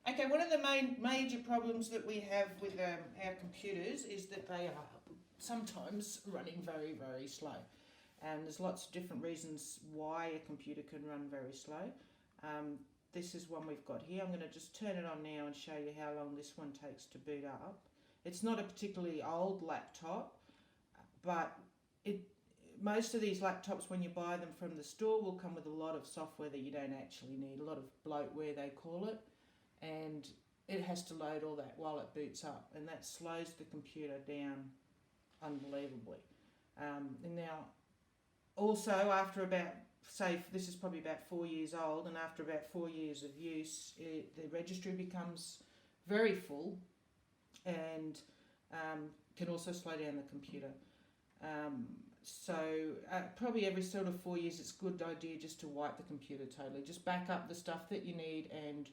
Okay, one of the major problems that we have with our computers is that they are sometimes running very, very slow. And there's lots of different reasons why a computer can run very slow. This is one we've got here. I'm going to just turn it on now and show you how long this one takes to boot up. It's not a particularly old laptop, but most of these laptops, when you buy them from the store, will come with a lot of software that you don't actually need, a lot of bloatware they call it, and it has to load all that while it boots up, and that slows the computer down unbelievably. And now, also after about, say this is probably about 4 years old, and after about 4 years of use, the registry becomes very full and can also slow down the computer. So probably every sort of 4 years it's a good idea just to wipe the computer totally. Just back up the stuff that you need and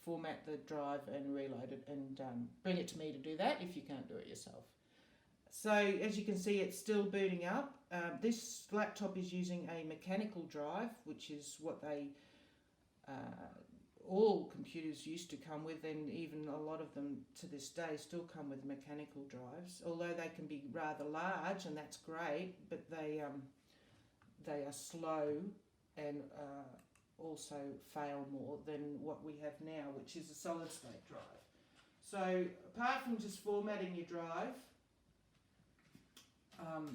format the drive and reload it, and bring it to me to do that if you can't do it yourself. So as you can see, it's still booting up. This laptop is using a mechanical drive, which is what all computers used to come with, and even a lot of them to this day still come with mechanical drives, although they can be rather large, and that's great, but they are slow and also fail more than what we have now, which is a solid state drive. So apart from just formatting your drive,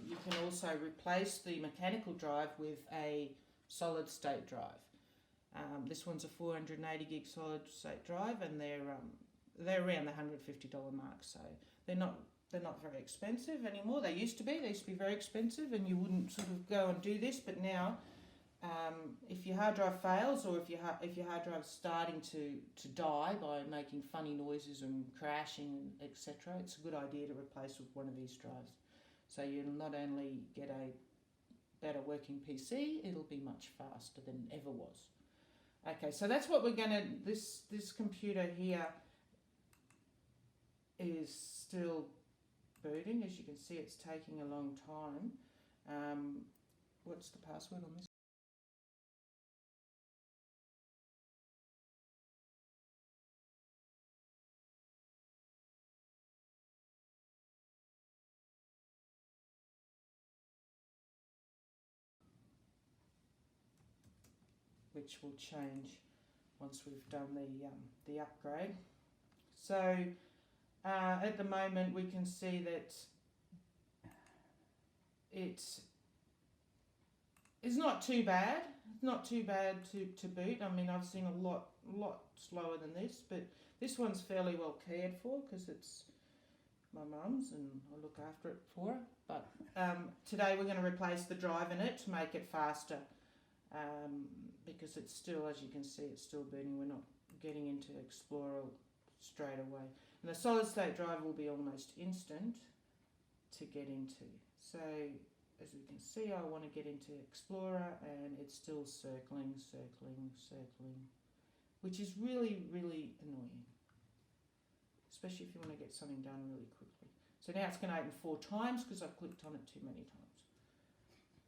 you can also replace the mechanical drive with a solid state drive. This one's a 480 gig solid state drive, and they're around the $150 mark. So they're not very expensive anymore. They used to be. They used to be very expensive, and you wouldn't sort of go and do this. But now, if your hard drive fails, or if your hard drive's starting to die by making funny noises and crashing, etc., it's a good idea to replace with one of these drives. So you'll not only get a better working PC, it'll be much faster than ever was. Okay, so that's what we're going to, this computer here is still booting. As you can see, it's taking a long time. What's the password on this? Which will change once we've done the upgrade. So at the moment we can see that it is not too bad. It's not too bad to boot. I mean, I've seen a lot slower than this, but this one's fairly well cared for because it's my mum's and I look after it for her. But today we're going to replace the drive in it to make it faster. Because it's still, as you can see, it's still booting. We're not getting into Explorer straight away. And the solid state drive will be almost instant to get into. So as we can see, I want to get into Explorer and it's still circling, which is really, really annoying, especially if you want to get something done really quickly. So now it's going to open 4 times because I've clicked on it too many times.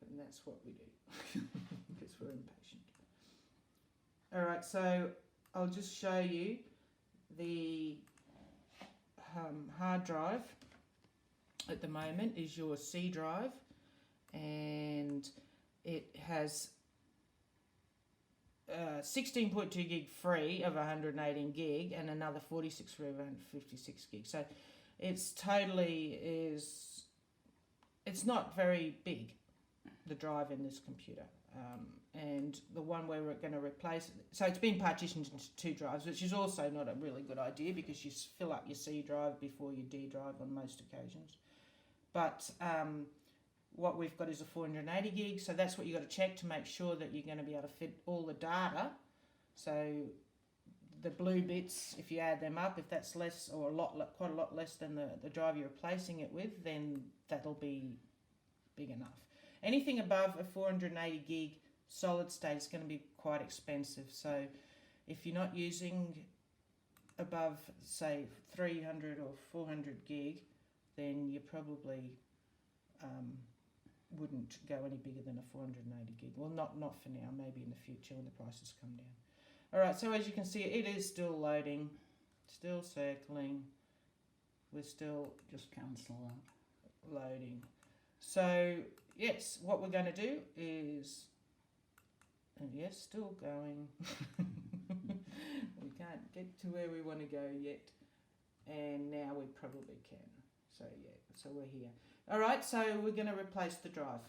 And that's what we do because we're impatient. Alright, so I'll just show you the hard drive at the moment is your C drive, and it has 16.2 gig free of 118 gig and another 46 free of 156 gig. So it's it's not very big, the drive in this computer, and the one where we're going to replace it, so it's been partitioned into 2 drives, which is also not a really good idea because you fill up your C drive before your D drive on most occasions. But what we've got is a 480 gig, so that's what you've got to check to make sure that you're going to be able to fit all the data. So the blue bits, if you add them up, if that's less or quite a lot less than the drive you're replacing it with, then that'll be big enough. Anything above a 480 gig solid state is going to be quite expensive. So if you're not using above, say, 300 or 400 gig, then you probably wouldn't go any bigger than a 480 gig. Well, not for now, maybe in the future when the prices come down. Alright, so as you can see, it is still loading, still circling, we're still Just cancel that. loading. So, yes, what we're going to do is, and yes, still going. We can't get to where we want to go yet, and now we probably can. So, yeah, so we're here. Alright, so we're going to replace the drive.